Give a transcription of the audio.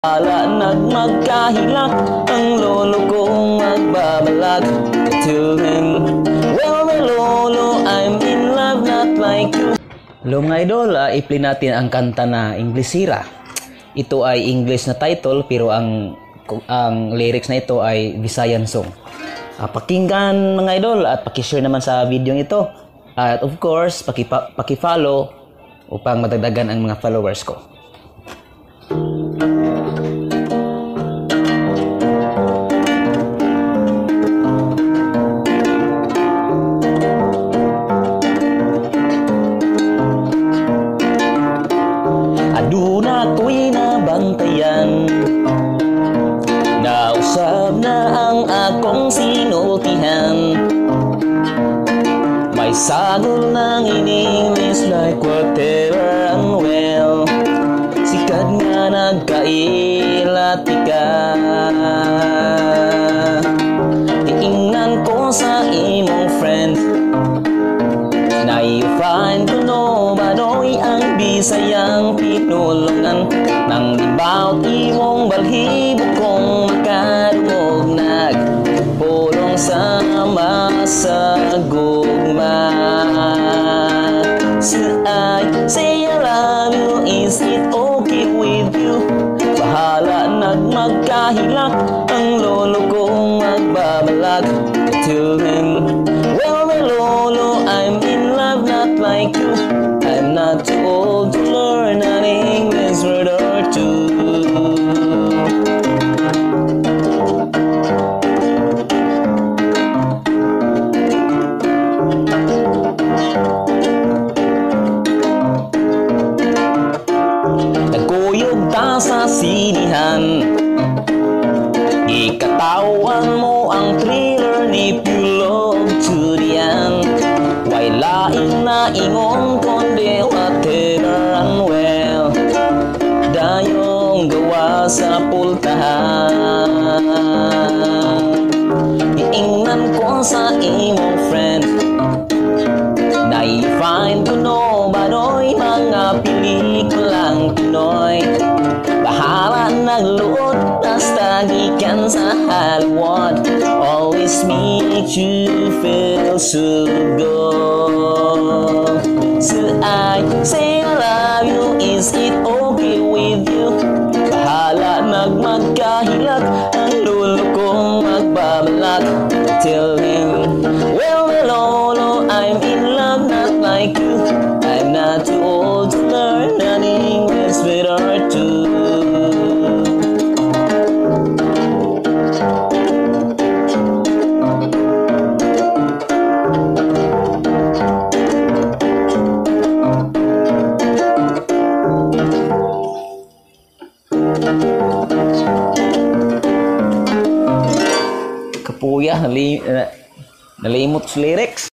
Ala nagmagkahilak ang lolo kong magbabalag to him. Well, lolo, I'm in love, not like you. Hello mga idol, i-play natin ang kanta na Inglesira. Ito ay English na title pero ang lyrics na ito ay Visayan song. Pakinggan mga idol at pakishare naman sa video ito. At of course, paki-follow upang madagdagan ang mga followers ko. Aduna ko'y nabantayan, nausap na ang akong sinultihan. May sagol ng in-English like whatever and well. Sikat nga nagkailatika. Iingnan ko sa imong friend, na i-find ko no banoy ang Bisayang pinulungan. Nang ibawat imong balhibo kong makadungog, nagpulong sa masagugma. Say I love you, is it okay with you? Bahala nagmagkahilak ang lolo kong magbabalag to him. Well, lolo, I'm in love, not like you. I'm not too old to learn an English word or two. Nagkuyog ta sa sinihan, ikatawan mo ang thriller ni Pulog to the end. Why laing na ingon kundi whatever and well, dayong gawa sa pultahan. Iingnan ko sa imong friend, na i-find ko no banoy mga pelikulang Pinoy. Bahala nagluod basta gikan sa Hollywood, always make you feel so good. So I say I love you, is it okay with you? Bahala nagmagkahilak ang lolo kong magbabalag. Tell him, well, lolo, I'm in love, not like you. I'm not too old to learn an English word or two. Kapuya, nalimot sa lyrics.